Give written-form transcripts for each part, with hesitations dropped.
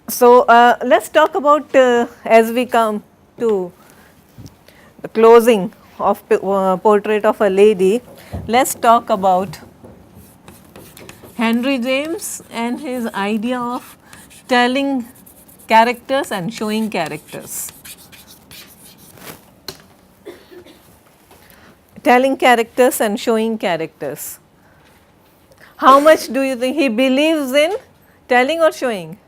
So, let us talk about as we come to the closing of Portrait of a Lady, let us talk about Henry James and his idea of telling characters and showing characters. Telling characters and showing characters. How much do you think he believes in telling or showing?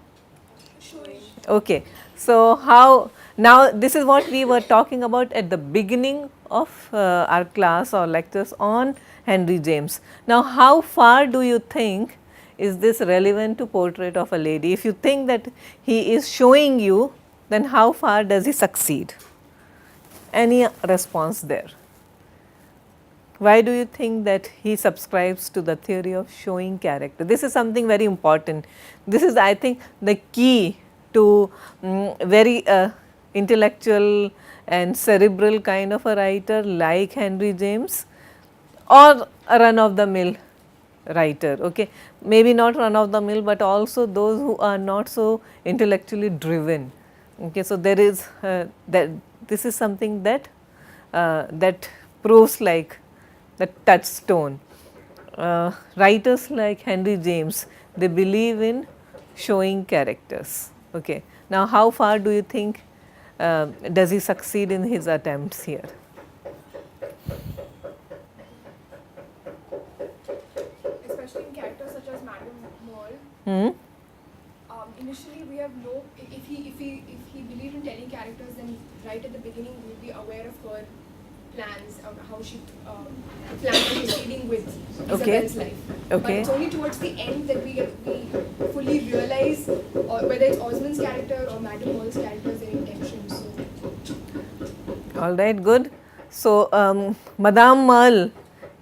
Showing. Okay. So, how now this is what we were talking about at the beginning of our class or lectures on Henry James. Now, how far do you think is this relevant to Portrait of a Lady? If you think that he is showing you, then how far does he succeed? Any response there? Why do you think that he subscribes to the theory of showing character? This is something very important. This is, I think, the key to very intellectual and cerebral kind of a writer like Henry James, or a run of the mill writer. Okay, maybe not run of the mill, but also those who are not so intellectually driven. Okay, so there is that this is something that that proves like the touchstone. Writers like Henry James, they believe in showing characters. Okay. Now, how far do you think does he succeed in his attempts here? Especially in characters such as Madame Moll. Initially, we have no. If he believed in telling characters, then right at the beginning, we will be aware of her plans, of how she plans on proceeding with Isabel's life. Okay. But it's only towards the end that we fully realize, whether it's Osmond's character or Madame Moll's character's intentions. All right, good. So, Madame Merle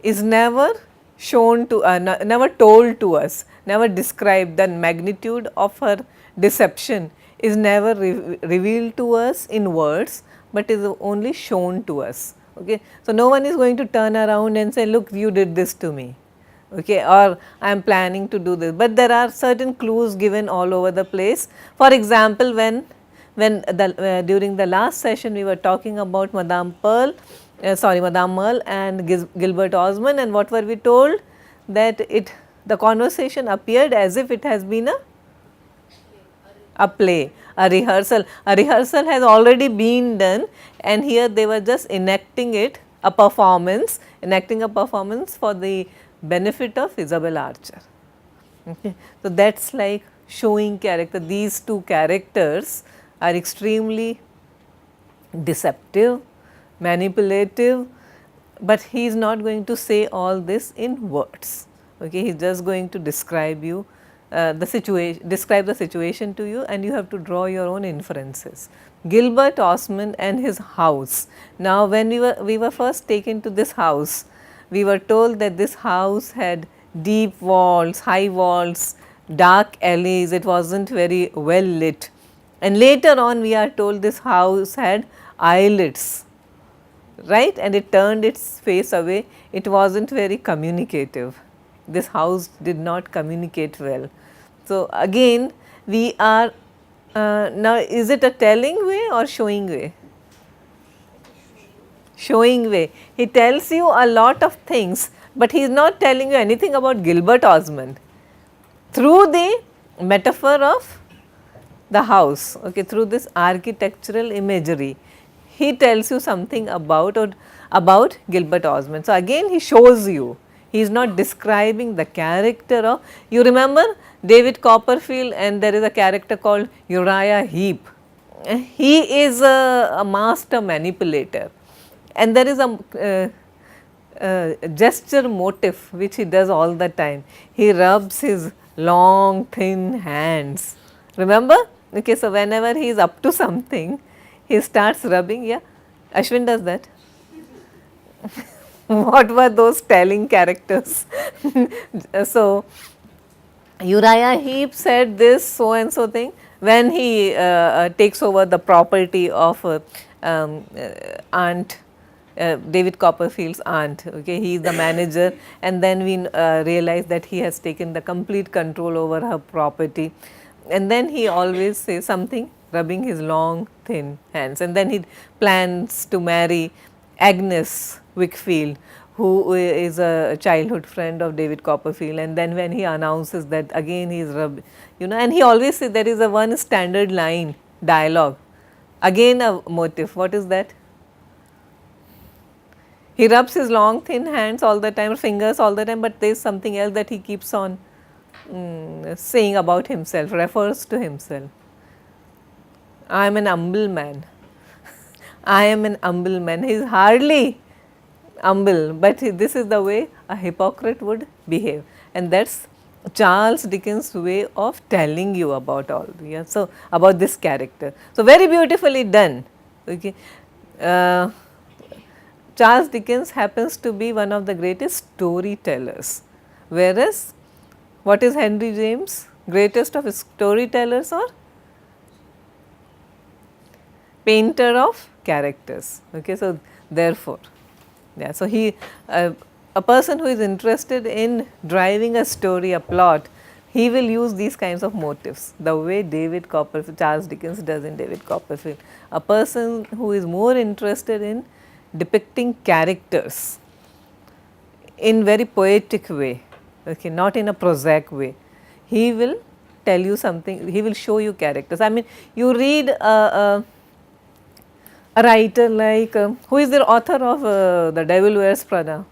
is never shown to, never told to us, never described. The magnitude of her deception is never revealed to us in words, but is only shown to us. Okay. So, no one is going to turn around and say, look, you did this to me, okay, or I am planning to do this, but there are certain clues given all over the place. For example, when during the last session we were talking about Madame Merle and Gilbert Osmond, and what were we told? That the conversation appeared as if it has been a play, a rehearsal. A rehearsal has already been done, and here they were just enacting it, enacting a performance for the benefit of Isabel Archer. Okay. So, that is like showing character. These two characters are extremely deceptive, manipulative, but he is not going to say all this in words. Okay. He is just going to describe you the situation to you, and you have to draw your own inferences. Gilbert Osmond and his house. Now, when we were first taken to this house, we were told that this house had deep walls, high walls, dark alleys, it was not very well lit. And later on we are told this house had eyelids, right, and it turned its face away, it was not very communicative. This house did not communicate well. So, again we are now, is it a telling way or showing way? Showing way. He tells you a lot of things, but he is not telling you anything about Gilbert Osmond through the metaphor of the house, okay, through this architectural imagery. He tells you something about Gilbert Osmond. So, again he shows you, he is not describing the character of, you remember David Copperfield, and there is a character called Uriah Heep. He is a master manipulator, and there is a gesture motif which he does all the time. He rubs his long thin hands, remember? Okay, so whenever he is up to something, he starts rubbing. Yeah, Ashwin does that. What were those telling characters? So, Uriah Heep said this so and so thing when he takes over the property of aunt David Copperfield's aunt. Okay, he is the manager, and then we realize that he has taken the complete control over her property. and then he always says something, rubbing his long thin hands, and then he plans to marry Agnes Wickfield, who is a childhood friend of David Copperfield, and then when he announces that, again he is and he always says there is a one standard line dialogue, again a motif. What is that? He rubs his long thin hands all the time, fingers all the time, but there is something else that he keeps on saying about himself, refers to himself. I am an humble man. I am an humble man. He is hardly humble, but this is the way a hypocrite would behave, and that's Charles Dickens' way of telling you about all. Yeah, so about this character. So very beautifully done. Okay. Charles Dickens happens to be one of the greatest storytellers, whereas what is Henry James? Greatest of storytellers or painter of characters. Okay, so therefore, yeah, so a person who is interested in driving a story, a plot, he will use these kinds of motives, the way David Copperfield, Charles Dickens does in David Copperfield. A person who is more interested in depicting characters in very poetic way, okay, not in a prosaic way. He will tell you something, he will show you characters. I mean, you read a writer like, who is the author of The Devil Wears Prada?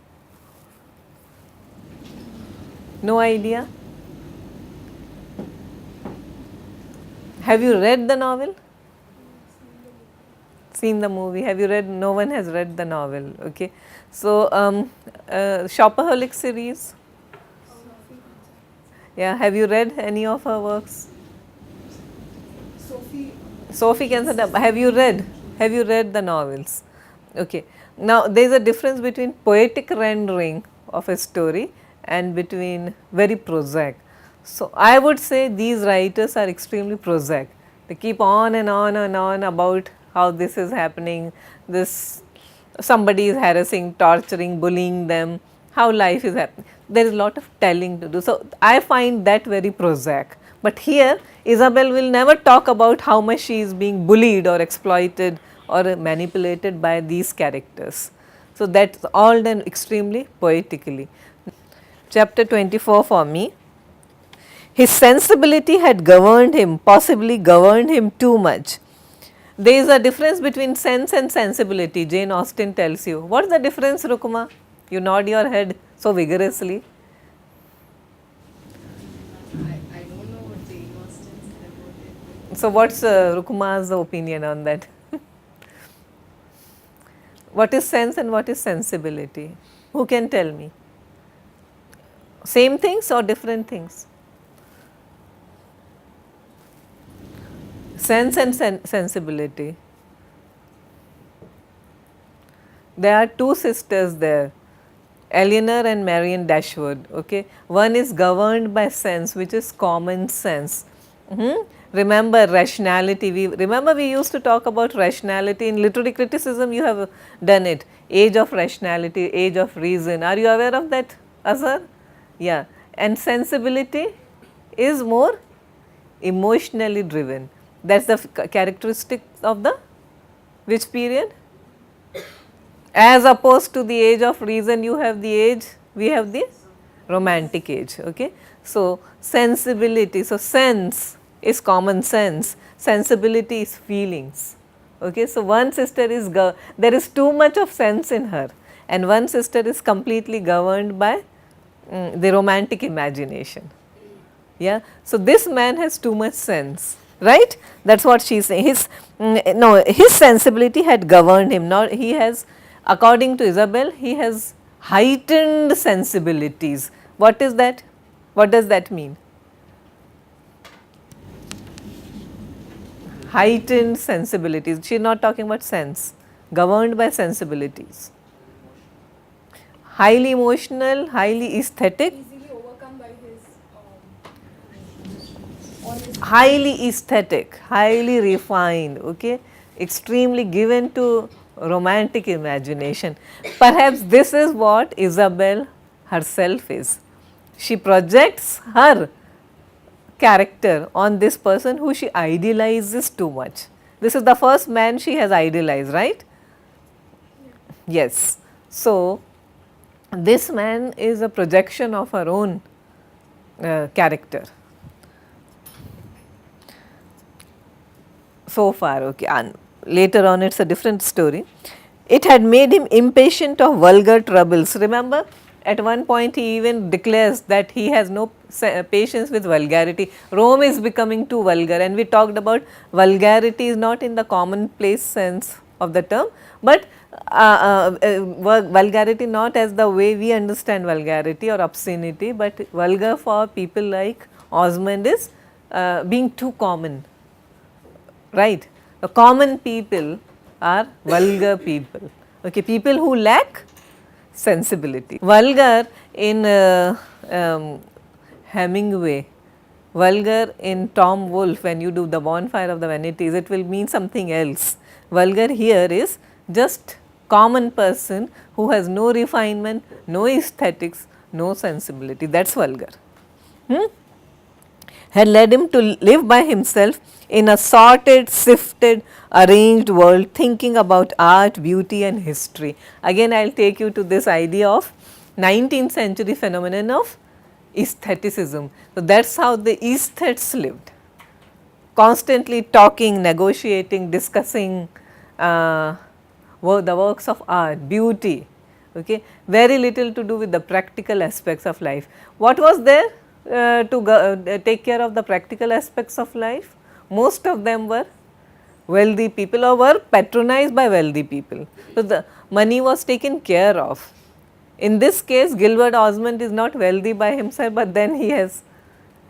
No idea? Have you read the novel? Seen the movie? Have you read? No one has read the novel. Okay. So, Shopaholic series. Yeah. Have you read any of her works? Sophie Kinsella. Have you read? Have you read the novels? Okay. Now, there is a difference between poetic rendering of a story and between very prosaic. So, I would say these writers are extremely prosaic. They keep on and on and on about how this is happening, this somebody is harassing, torturing, bullying them, how life is happening. There is a lot of telling to do. So, I find that very prosaic. But here Isabel will never talk about how much she is being bullied or exploited or manipulated by these characters. So, that is all done extremely poetically. Chapter 24 for me. His sensibility had governed him, possibly governed him too much. There is a difference between sense and sensibility, Jane Austen tells you. What is the difference, Rukuma? You nod your head so vigorously. I don't know what Jane Austen said about it. So, what is Rukuma's opinion on that? What is sense and what is sensibility? Who can tell me? Same things or different things? Sense and sensibility. There are two sisters there, Eleanor and Marion Dashwood. Okay, one is governed by sense, which is common sense. Remember rationality. We used to talk about rationality in literary criticism. You have done it. Age of rationality, age of reason. Are you aware of that, Azhar? Yeah. And sensibility is more emotionally driven. That is the characteristic of the which period? As opposed to the age of reason, you have the age, we have the romantic age. Okay. So, sensibility, so sense is common sense, sensibility is feelings. Okay. So, one sister is, there is too much of sense in her, and one sister is completely governed by the romantic imagination. Yeah. So, this man has too much sense. Right, that is what she is saying. His sensibility had governed him. Now he has, according to Isabel, he has heightened sensibilities. What is that? What does that mean? Heightened sensibilities. She is not talking about sense. Governed by sensibilities. Highly emotional, highly aesthetic. Easily overcome by his highly aesthetic, highly refined, okay, extremely given to romantic imagination. Perhaps this is what Isabel herself is. She projects her character on this person who she idealizes too much. This is the first man she has idealized, right? Yes. So, this man is a projection of her own character. So far, okay, and later on it's a different story. It had made him impatient of vulgar troubles. Remember, at one point he even declares that he has no patience with vulgarity. Rome is becoming too vulgar, and we talked about vulgarity is not in the commonplace sense of the term, but vulgarity not as the way we understand vulgarity or obscenity, but vulgar for people like Osmond is being too common, right. The common people are vulgar people, okay, people who lack sensibility. Vulgar in Hemingway, vulgar in Tom Wolfe, when you do the Bonfire of the Vanities, it will mean something else. Vulgar here is just common person who has no refinement, no aesthetics, no sensibility, that is vulgar. Had led him to live by himself in a sorted, sifted, arranged world, thinking about art, beauty and history. Again I will take you to this idea of 19th century phenomenon of aestheticism. So, that is how the aesthetes lived, constantly talking, negotiating, discussing the works of art, beauty, okay, very little to do with the practical aspects of life. What was there to take care of the practical aspects of life? Most of them were wealthy people or were patronized by wealthy people. So, the money was taken care of. In this case, Gilbert Osmond is not wealthy by himself, but then he is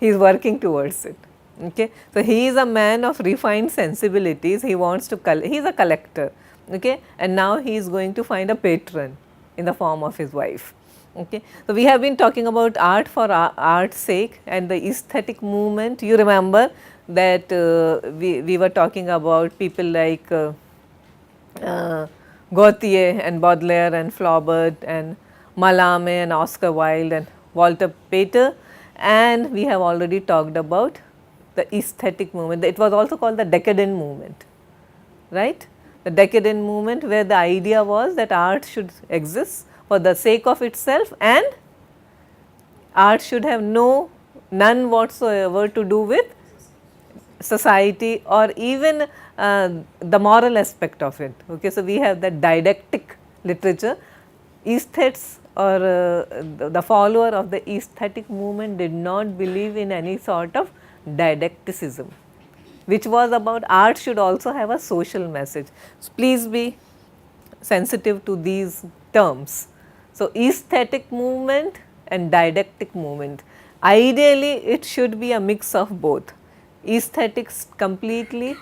working towards it. Okay. So, he is a man of refined sensibilities, he wants to he is a collector, okay, and now he is going to find a patron in the form of his wife. Okay. So, we have been talking about art for art's sake and the aesthetic movement. You remember that we were talking about people like Gautier and Baudelaire and Flaubert and Mallarmé and Oscar Wilde and Walter Pater, and we have already talked about the aesthetic movement. It was also called the decadent movement, right. The decadent movement, where the idea was that art should exist for the sake of itself and art should have none whatsoever to do with society or even the moral aspect of it. Okay. So, we have that didactic literature. Aesthetes or the follower of the aesthetic movement did not believe in any sort of didacticism, which was about art should also have a social message. So, please be sensitive to these terms. So, aesthetic movement and didactic movement, ideally it should be a mix of both. Aesthetics completely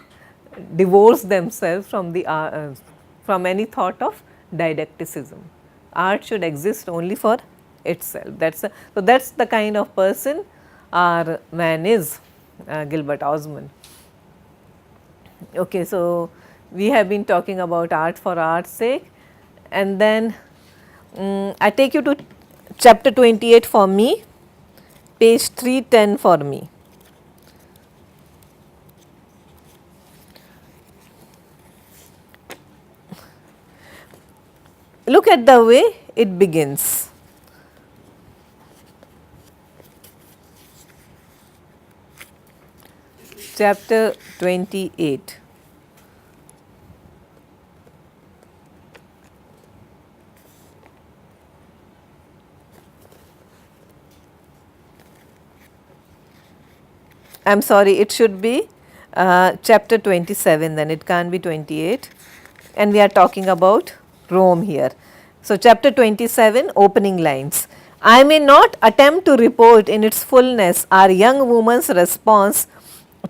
divorce themselves from the from any thought of didacticism. Art should exist only for itself. So, that is the kind of person our man is, Gilbert Osmond. Okay. So, we have been talking about art for art's sake, and then I take you to chapter 28 for me, page 310 for me. Look at the way it begins. Chapter 28. I am sorry, it should be chapter 27, then it can't be 28, and we are talking about Rome here. So, chapter 27, opening lines. I may not attempt to report in its fullness our young woman's response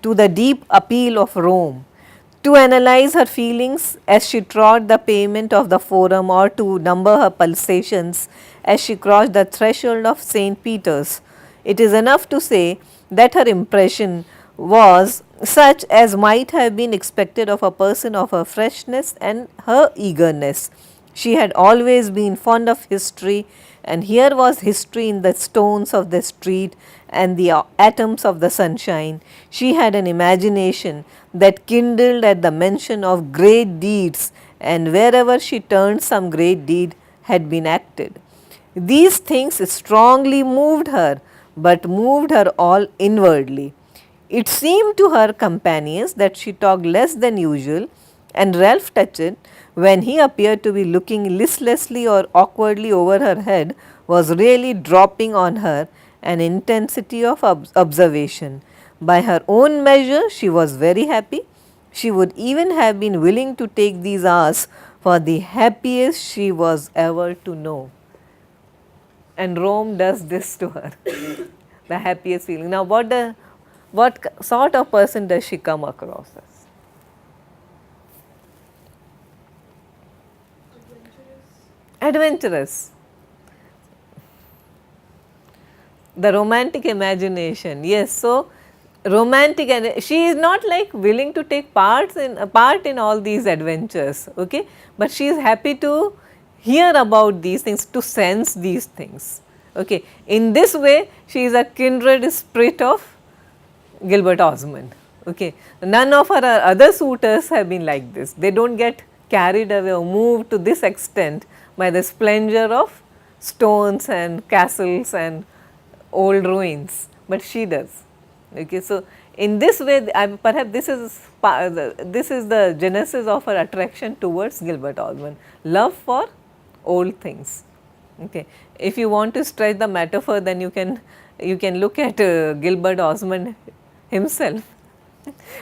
to the deep appeal of Rome, to analyze her feelings as she trod the pavement of the Forum, or to number her pulsations as she crossed the threshold of St. Peter's. It is enough to say that her impression was such as might have been expected of a person of her freshness and her eagerness. She had always been fond of history, and here was history in the stones of the street and the atoms of the sunshine. She had an imagination that kindled at the mention of great deeds, and wherever she turned, some great deed had been acted. These things strongly moved her, but moved her all inwardly. It seemed to her companions that she talked less than usual, and Ralph Touchett, when he appeared to be looking listlessly or awkwardly over her head, was really dropping on her an intensity of observation. By her own measure, she was very happy. She would even have been willing to take these hours for the happiest she was ever to know. And Rome does this to her, the happiest feeling. Now, what sort of person does she come across as? Adventurous. The romantic imagination, yes. So, romantic, and she is not like willing to take part in all these adventures, okay, but she is happy to hear about these things, to sense these things, okay. In this way, she is a kindred spirit of Gilbert Osmond, okay. None of her other suitors have been like this. They do not get carried away or moved to this extent by the splendor of stones and castles and old ruins, but she does. Okay, so in this way, perhaps this is the genesis of her attraction towards Gilbert Osmond, love for old things. Okay, if you want to stretch the metaphor, then you can look at Gilbert Osmond himself,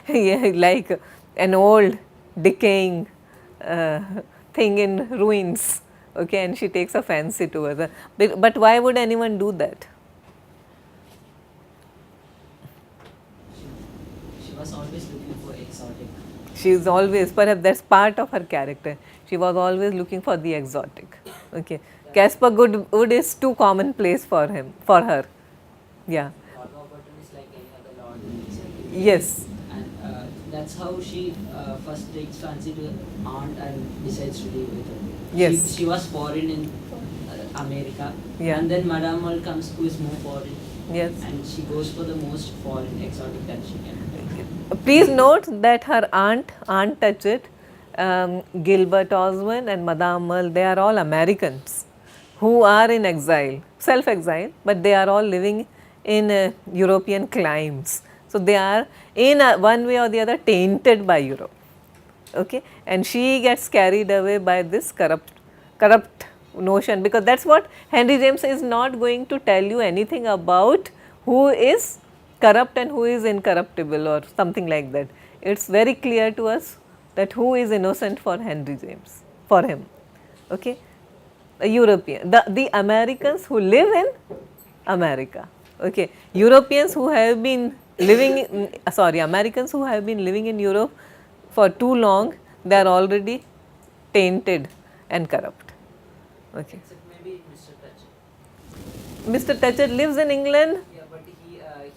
yeah, like an old decaying thing in ruins. Okay, and she takes a fancy towards it. But why would anyone do that? She was always looking for exotic. She is always, perhaps that is part of her character. She was always looking for the exotic. Okay, Caspar Goodwood is too commonplace for her. Yeah. Lord Warburton is like any other lord in himself. Yes. And that's how she first takes fancy to aunt and decides to live with her. Yes. She was foreign in America. Yeah. And then Madame Mole comes, who is more foreign. Yes. And she goes for the most foreign exotic that she can. Please note that her Aunt Touchett, Gilbert Osmond and Madame Mole, they are all Americans who are in exile, self-exile, but they are all living in European climes. So, they are in one way or the other tainted by Europe, okay, and she gets carried away by this corrupt notion, because that is what Henry James is not going to tell you anything about who is corrupt and who is incorruptible or something like that. It is very clear to us that who is innocent for Henry James, for him, okay. A European, the Americans who live in America, okay. Europeans who have been living, Americans who have been living in Europe for too long, they are already tainted and corrupt, okay. Except maybe Mr. Touchett. Mr. Touchett lives in England. Yeah, but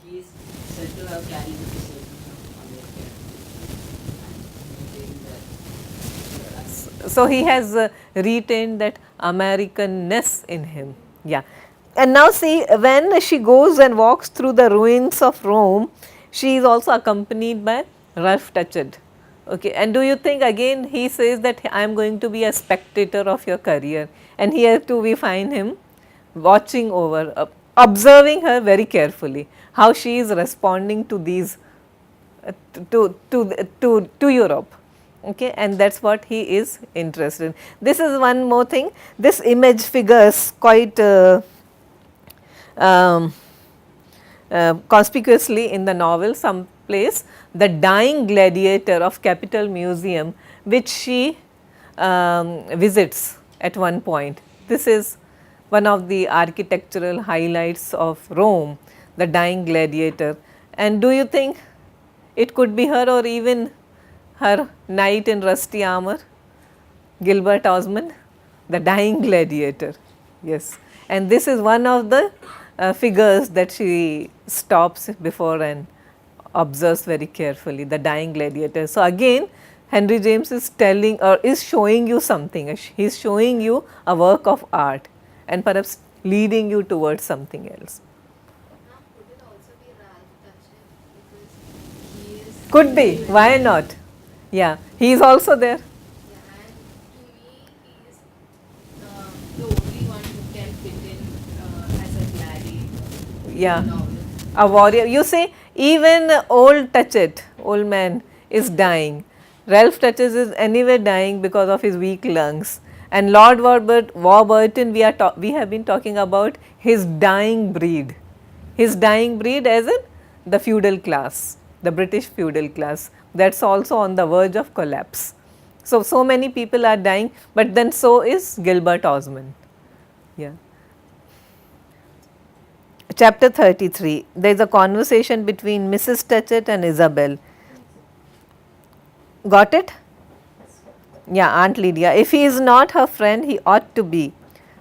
he is said to have carried the decision from America. And So, he has retained that Americanness in him, yeah. And now see, when she goes and walks through the ruins of Rome, she is also accompanied by Ralph Touchett, okay. And do you think, again he says that I am going to be a spectator of your career, and here too we find him watching over, observing her very carefully, how she is responding to these, to Europe, okay, and that is what he is interested in. This is one more thing, this image figures quite conspicuously in the novel some place, the dying gladiator of Capitol Museum, which she visits at one point. This is one of the architectural highlights of Rome, the dying gladiator. And do you think it could be her, or even her knight in rusty armor, Gilbert Osmond, the dying gladiator? Yes. And this is one of the figures that she stops before and observes very carefully, the dying gladiator. So, again Henry James is telling or is showing you something. He is showing you a work of art and perhaps leading you towards something else. Ma'am, could it also be Ralph Touchett because he is Could be, why not? Yeah, he is also there. yeah, and to me he is the only one who can fit in as a gladiator Yeah. novel. A warrior. You see, even old Touchett, old man, is dying. Ralph Touchett is anyway dying because of his weak lungs. And Lord Warburton, we have been talking about his dying breed. His dying breed as in the feudal class, the British feudal class. That's also on the verge of collapse. So many people are dying, but then so is Gilbert Osmond. Yeah. Chapter 33, there is a conversation between Mrs. Touchett and Isabel. Got it? Yeah, Aunt Lydia. If he is not her friend, he ought to be.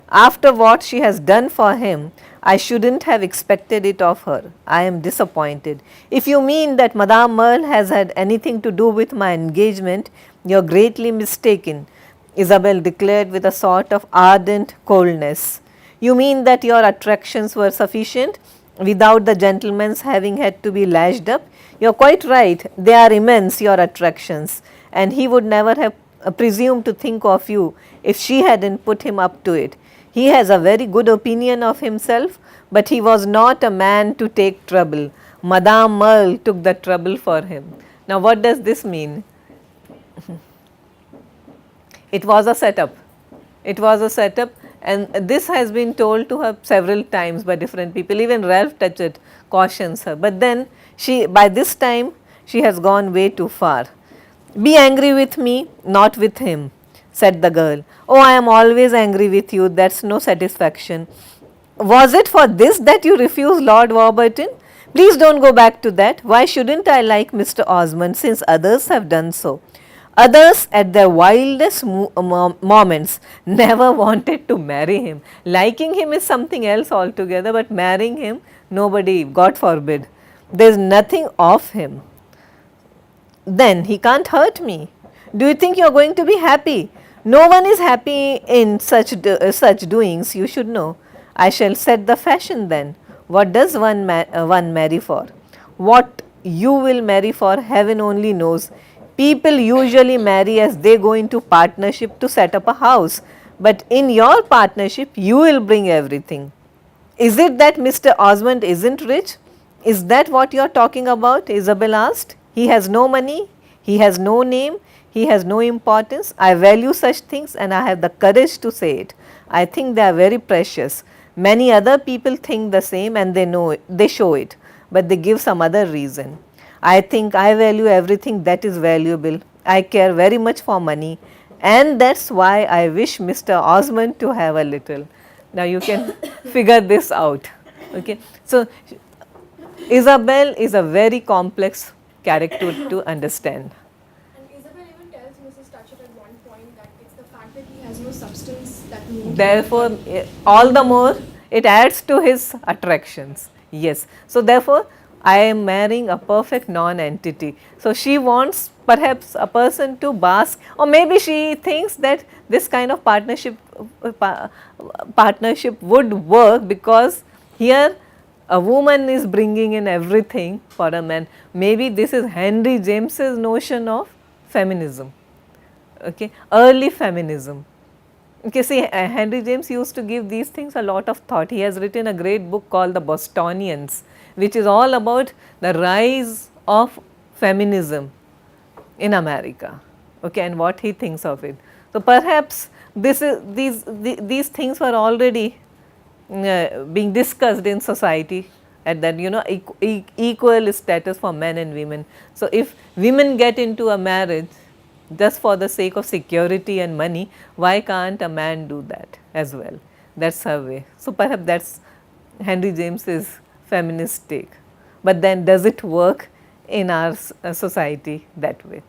After what she has done for him, I shouldn't have expected it of her. I am disappointed. If you mean that Madame Merle has had anything to do with my engagement, you are greatly mistaken, Isabel declared with a sort of ardent coldness. You mean that your attractions were sufficient without the gentleman's having had to be lashed up? You are quite right, they are immense, your attractions, and he would never have presumed to think of you if she hadn't put him up to it. He has a very good opinion of himself, but he was not a man to take trouble. Madame Merle took the trouble for him. Now, what does this mean? It was a setup. It was a setup, and this has been told to her several times by different people. Even Ralph Touchett cautions her, but then by this time she has gone way too far. Be angry with me, not with him, said the girl. Oh, I am always angry with you, that's no satisfaction. Was it for this that you refused Lord Warburton? Please don't go back to that. Why shouldn't I like Mr. Osmond since others have done so? Others at their wildest moments never wanted to marry him. Liking him is something else altogether, but marrying him, nobody, God forbid. There is nothing of him. Then he can't hurt me. Do you think you are going to be happy? No one is happy in such doings, you should know. I shall set the fashion then. What does one marry for? What you will marry for, heaven only knows. People usually marry as they go into partnership to set up a house, but in your partnership you will bring everything. Is it that Mr. Osmond isn't rich? Is that what you are talking about? Isabel asked. He has no money, he has no name, he has no importance. I value such things and I have the courage to say it. I think they are very precious. Many other people think the same and they know it, they show it, but they give some other reason. I think I value everything that is valuable. I care very much for money, and that's why I wish Mr. Osmond to have a little. Now you can figure this out. Okay. So Isabel is a very complex character to understand. And Isabel even tells Mrs. Touchett at one point that it's the fact that he has no substance that moves. Therefore, all the more it adds to his attractions. Yes. So therefore, I am marrying a perfect non-entity. So she wants perhaps a person to bask, or maybe she thinks that this kind of partnership would work because here a woman is bringing in everything for a man. Maybe this is Henry James's notion of feminism. Okay, early feminism. Okay, see, Henry James used to give these things a lot of thought. He has written a great book called The Bostonians, which is all about the rise of feminism in America, okay, and what he thinks of it. So perhaps these things were already being discussed in society at that, you know, equal status for men and women. So if women get into a marriage just for the sake of security and money, why can't a man do that as well? That's her way. So perhaps that's Henry James's feminist take, but then does it work in our society that way?